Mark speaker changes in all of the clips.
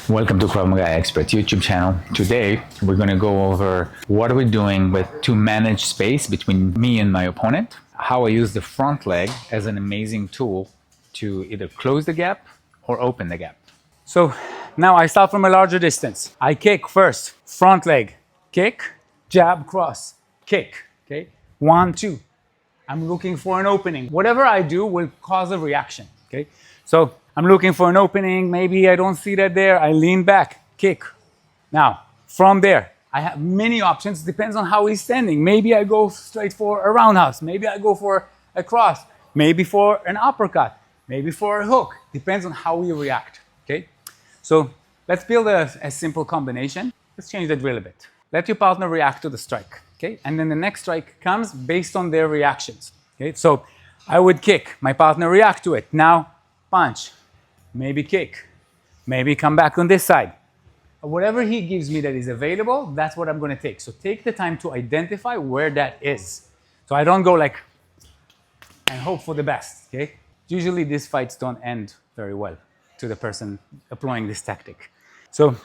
Speaker 1: Welcome to Krav Maga Experts YouTube channel. Today, we're going to go over what are we doing to manage space between me and my opponent, how I use the front leg as an amazing tool to either close the gap or open the gap. So now I start from a larger distance. I kick first, front leg, kick, jab, cross, kick, okay? 1, 2. I'm looking for an opening. Whatever I do will cause a reaction, okay? So I'm looking for an opening. Maybe I don't see that there. I lean back, kick. Now, from there, I have many options. Depends on how he's standing. Maybe I go straight for a roundhouse. Maybe I go for a cross. Maybe for an uppercut. Maybe for a hook. Depends on how we react, okay? So let's build a simple combination. Let's change the drill a bit. Let your partner react to the strike, okay? And then the next strike comes based on their reactions, okay? So I would kick. My partner react to it. Now, punch. Maybe kick, maybe come back on this side. Whatever he gives me that is available, that's what I'm going to take. So take the time to identify where that is. So I don't go like and hope for the best, okay? Usually these fights don't end very well to the person applying this tactic. So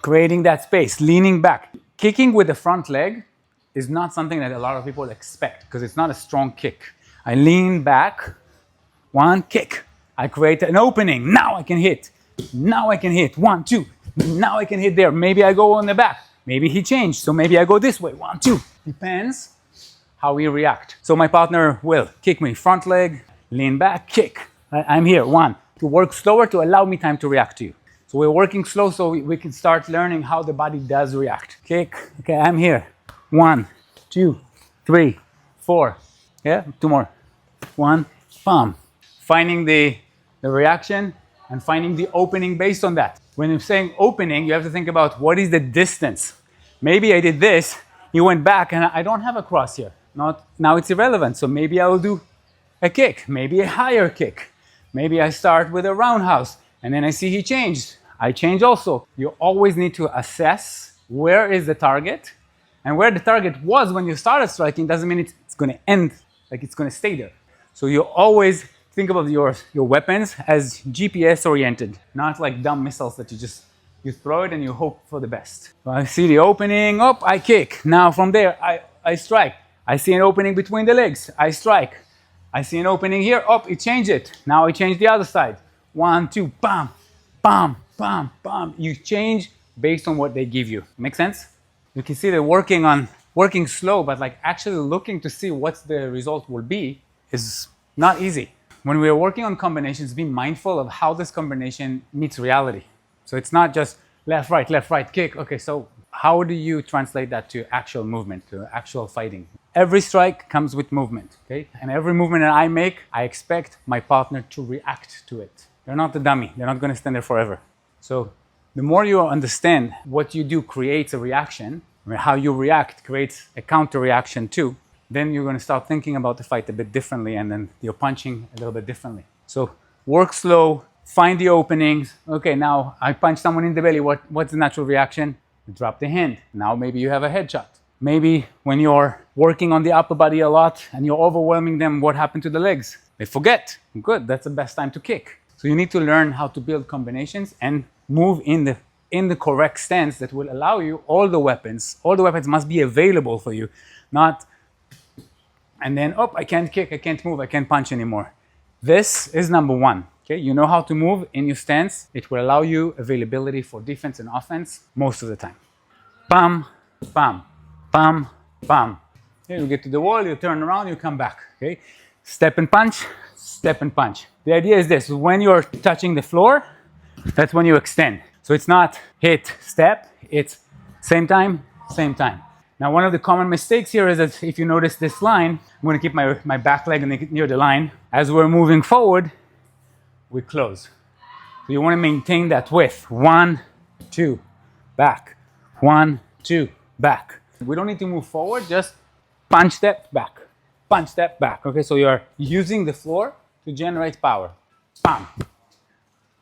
Speaker 1: creating that space, leaning back. Kicking with the front leg is not something that a lot of people expect because it's not a strong kick. I lean back, one kick. I create an opening. Now I can hit. Now I can hit. 1, 2. Now I can hit there. Maybe I go on the back. Maybe he changed. So maybe I go this way. 1, 2. Depends how we react. So my partner will kick me front leg, lean back, kick. I'm here. 1. To work slower to allow me time to react to you. So we're working slow so we can start learning how the body does react. Kick. Okay, I'm here. 1, 2, 3, 4. Yeah, 2 more. 1, bam. Finding the reaction and finding the opening based on that. When I'm saying opening, you have to think about what is the distance. Maybe I did this, he went back, and I don't have a cross here. Now it's irrelevant. So maybe I will do a kick, maybe a higher kick. Maybe I start with a roundhouse, and then I see he changed. I change also. You always need to assess where is the target, and where the target was when you started striking doesn't mean it's going to end, like it's going to stay there. So you always think about your weapons as GPS oriented, not like dumb missiles that you throw it and you hope for the best. So I see the opening, I kick. Now from there, I strike. I see an opening between the legs, I strike. I see an opening here, it changed it. Now I change the other side. 1, 2, bam, bam, bam, bam. You change based on what they give you. Make sense? You can see they're working slow, but like actually looking to see what the result will be is not easy. When we are working on combinations, be mindful of how this combination meets reality. So it's not just left, right, kick. Okay, so how do you translate that to actual movement, to actual fighting? Every strike comes with movement, okay? And every movement that I make, I expect my partner to react to it. They're not the dummy. They're not going to stand there forever. So the more you understand what you do creates a reaction, how you react creates a counter reaction too, then you're going to start thinking about the fight a bit differently, and then you're punching a little bit differently. So work slow, find the openings. Okay, now I punch someone in the belly. What's the natural reaction? You drop the hand. Now maybe you have a headshot. Maybe when you're working on the upper body a lot and you're overwhelming them, what happened to the legs? They forget. Good, that's the best time to kick. So you need to learn how to build combinations and move in the correct stance that will allow you all the weapons must be available for you, not and then, I can't kick, I can't move, I can't punch anymore. This is number 1, okay? You know how to move in your stance. It will allow you availability for defense and offense most of the time. Bam, bam, bam, bam. Okay, you get to the wall, you turn around, you come back, okay? Step and punch, step and punch. The idea is this, when you're touching the floor, that's when you extend. So it's not hit, step, it's same time, same time. Now, one of the common mistakes here is that if you notice this line, I'm going to keep my back leg near the line. As we're moving forward, we close. So you want to maintain that width. 1, 2, back. 1, 2, back. We don't need to move forward, just punch, step, back. Punch, step, back. Okay, so you're using the floor to generate power. Bam,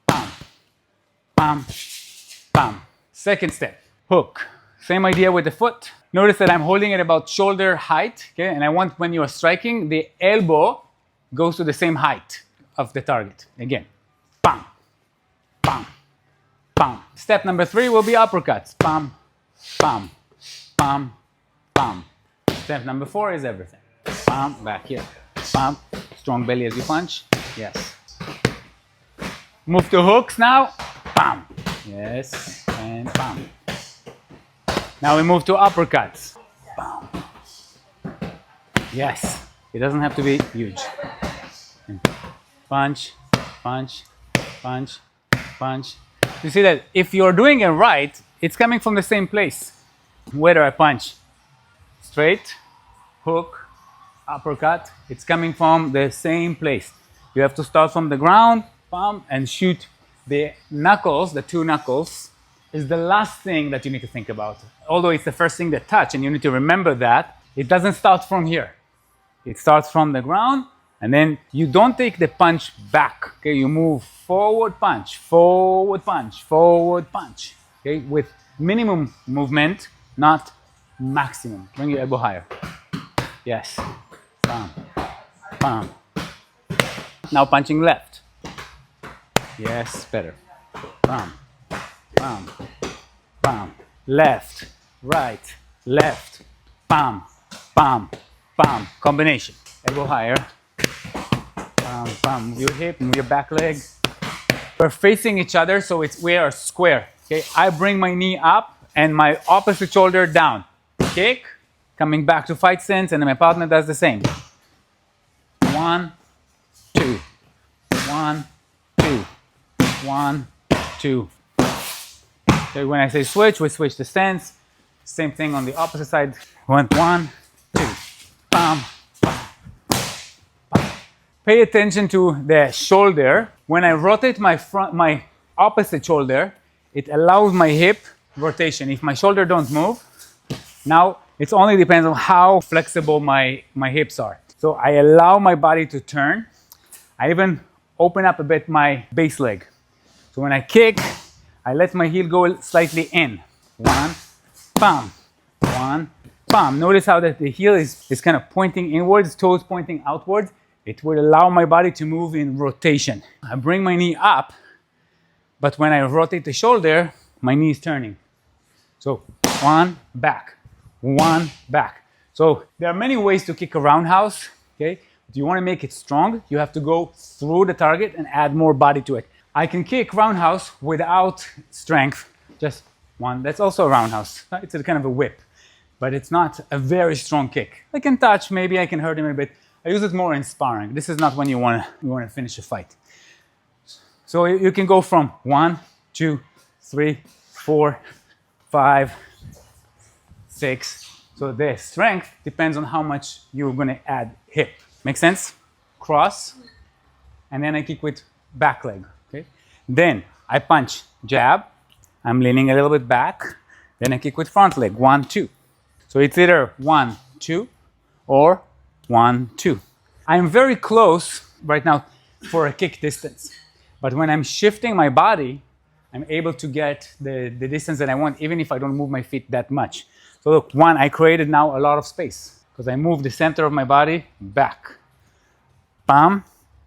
Speaker 1: bam, bam, bam. Second step, hook. Same idea with the foot. Notice that I'm holding it about shoulder height, okay? And I want when you are striking, the elbow goes to the same height of the target. Again, bam, bam, bam. Step number 3 will be uppercuts. Bam, bam, bam, bam. Step number 4 is everything. Bam, back here. Bam, strong belly as you punch. Yes. Move to hooks now. Bam. Yes, and bam. Now we move to uppercuts. Bam. Yes. It doesn't have to be huge. Punch, punch, punch, punch. You see that if you're doing it right, it's coming from the same place. Where do I punch? Straight, hook, uppercut. It's coming from the same place. You have to start from the ground, bam, and shoot. The knuckles, the 2 knuckles, is the last thing that you need to think about. Although it's the first thing that touch, and you need to remember that, it doesn't start from here. It starts from the ground, and then you don't take the punch back. Okay, you move forward punch, forward punch, forward punch. Okay, with minimum movement, not maximum. Bring your elbow higher. Yes. Bam, bam. Now punching left. Yes, better. Bam, bam, bam. Left, right, left. Bam, bam, bam. Combination. Elbow higher. Bam, bam. Move your hip, move your back leg. We're facing each other, so we are square. Okay, I bring my knee up and my opposite shoulder down. Kick, coming back to fight stance, and then my partner does the same. 1, 2. 1, 2. 1, 2. So when I say switch, we switch the stance. Same thing on the opposite side. 1, 2. Bam, bam, bam. Pay attention to the shoulder. When I rotate my opposite shoulder, it allows my hip rotation. If my shoulder don't move, now it only depends on how flexible my hips are. So I allow my body to turn. I even open up a bit my base leg. So when I kick, I let my heel go slightly in. 1, bam, 1, bam. Notice how that the heel is kind of pointing inwards, toes pointing outwards. It will allow my body to move in rotation. I bring my knee up, but when I rotate the shoulder, my knee is turning. So 1, back, 1, back. So there are many ways to kick a roundhouse. Okay, do you want to make it strong? You have to go through the target and add more body to it. I can kick roundhouse without strength, just 1. That's also a roundhouse. It's a kind of a whip, but it's not a very strong kick. I can touch, maybe I can hurt him a bit. I use it more in sparring. This is not when you want to finish a fight. So you can go from 1, 2, 3, 4, 5, 6. So the strength depends on how much you're going to add hip. Make sense? Cross, and then I kick with back leg. Okay. Then I punch, jab. I'm leaning a little bit back. Then I kick with front leg. 1, 2. So it's either 1, 2, or 1, 2. I'm very close right now for a kick distance. But when I'm shifting my body, I'm able to get the distance that I want, even if I don't move my feet that much. So look, 1, I created now a lot of space because I moved the center of my body back. Bam.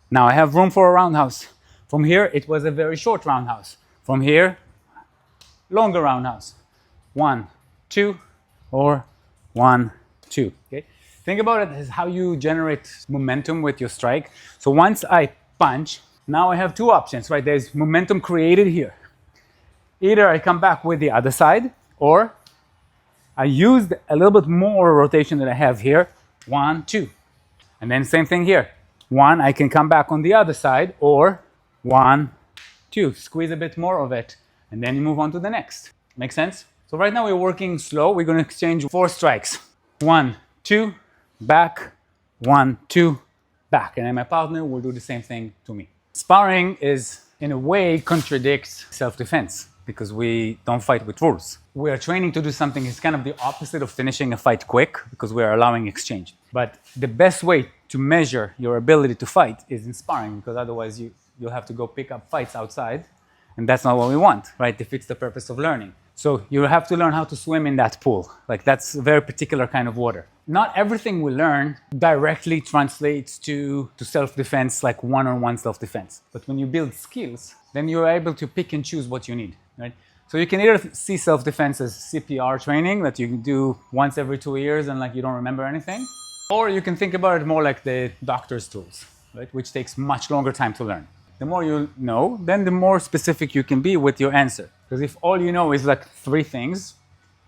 Speaker 1: Now I have room for a roundhouse. From here, it was a very short roundhouse. From here, longer roundhouse. 1, 2, or 1, 2. Okay? Think about it as how you generate momentum with your strike. So once I punch, now I have 2 options, right? There's momentum created here. Either I come back with the other side, or I used a little bit more rotation that I have here. 1, 2. And then same thing here. 1, I can come back on the other side, or 1, 2. Squeeze a bit more of it, and then you move on to the next. Make sense? So right now we're working slow. We're going to exchange 4 strikes. 1, 2, back, 1, 2, back. And then my partner will do the same thing to me. Sparring is, in a way, contradicts self-defense because we don't fight with rules. We are training to do something that's kind of the opposite of finishing a fight quick because we are allowing exchange. But the best way to measure your ability to fight is in sparring, because otherwise you'll have to go pick up fights outside, and that's not what we want, right? It defeats the purpose of learning. So you have to learn how to swim in that pool. Like, that's a very particular kind of water. Not everything we learn directly translates to self-defense, like one-on-one self-defense. But when you build skills, then you're able to pick and choose what you need. right? So you can either see self-defense as CPR training that you can do once every 2 years and like you don't remember anything, or you can think about it more like the doctor's tools, right? Which takes much longer time to learn. The more you know, then the more specific you can be with your answer. Because if all you know is like 3 things,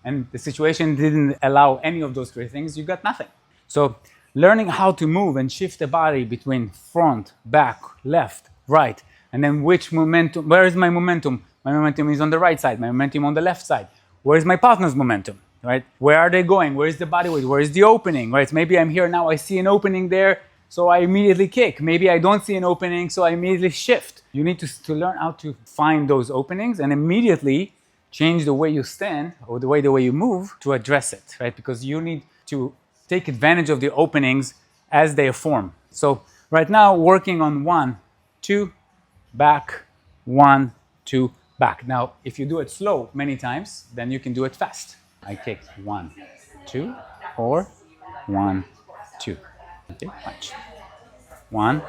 Speaker 1: and the situation didn't allow any of those 3 things, you got nothing. So learning how to move and shift the body between front, back, left, right, and then which momentum, where is my momentum? My momentum is on the right side, my momentum on the left side. Where is my partner's momentum, right? Where are they going? Where is the body weight? Where is the opening, right? Maybe I'm here now, I see an opening there, so I immediately kick. Maybe I don't see an opening, so I immediately shift. You need to learn how to find those openings and immediately change the way you stand or the way you move to address it, right? Because you need to take advantage of the openings as they form. So right now, working on 1, 2, back, 1, 2, back. Now, if you do it slow many times, then you can do it fast. I kick 1, 2, or 1, 2. Okay, punch. 1,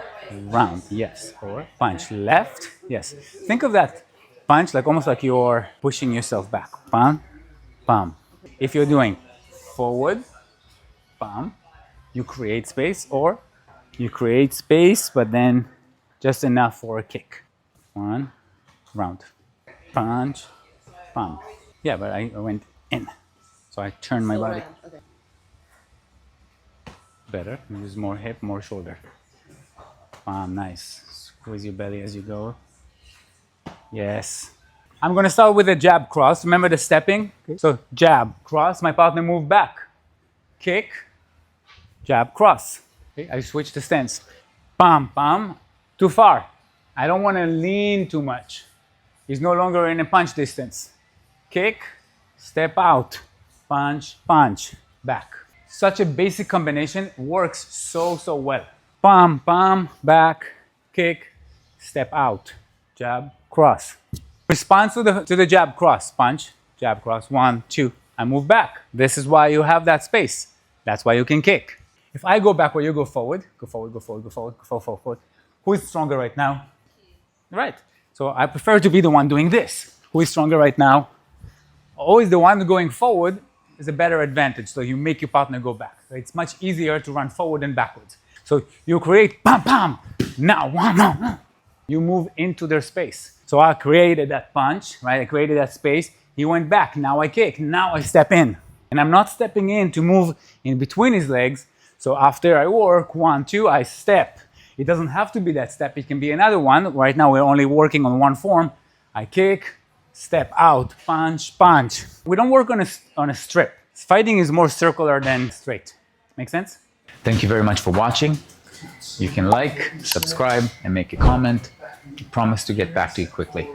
Speaker 1: round, yes, or punch. Left, yes. Think of that punch like almost like you're pushing yourself back. Bam, bam. If you're doing forward, bam, you create space, or you create space, but then just enough for a kick. 1, round. Punch, bam. Yeah, but I went in. So I turned my body.
Speaker 2: Okay.
Speaker 1: Better. Use more hip, more shoulder. Bam, nice. Squeeze your belly as you go. Yes. I'm going to start with a jab cross. Remember the stepping? Okay. So jab, cross. My partner move back. Kick, jab, cross. Okay. I switch the stance. Bam, bam. Too far. I don't want to lean too much. He's no longer in a punch distance. Kick, step out. Punch, punch, back. Such a basic combination works so well. Bam, bam, back, kick, step out. Jab, cross. Response to the jab, cross. Punch, jab, cross. 1, 2. I move back. This is why you have that space. That's why you can kick. If I go back where you go forward, go forward, go forward, go forward, go forward, forward. Who is stronger right now? Right. So I prefer to be the one doing this. Who is stronger right now? Always the one going forward is a better advantage. So you make your partner go back. So it's much easier to run forward than backwards. So you create pam, pam. Now, one. You move into their space. So I created that punch, right? I created that space. He went back. Now I kick. Now I step in. And I'm not stepping in to move in between his legs. So after I work, 1, 2, I step. It doesn't have to be that step. It can be another one. Right now, we're only working on one form. I kick, step out, punch, punch. We don't work on a strip. Fighting is more circular than straight. Make sense?
Speaker 3: Thank you very much for watching. You can like, subscribe, and make a comment. I promise to get back to you quickly.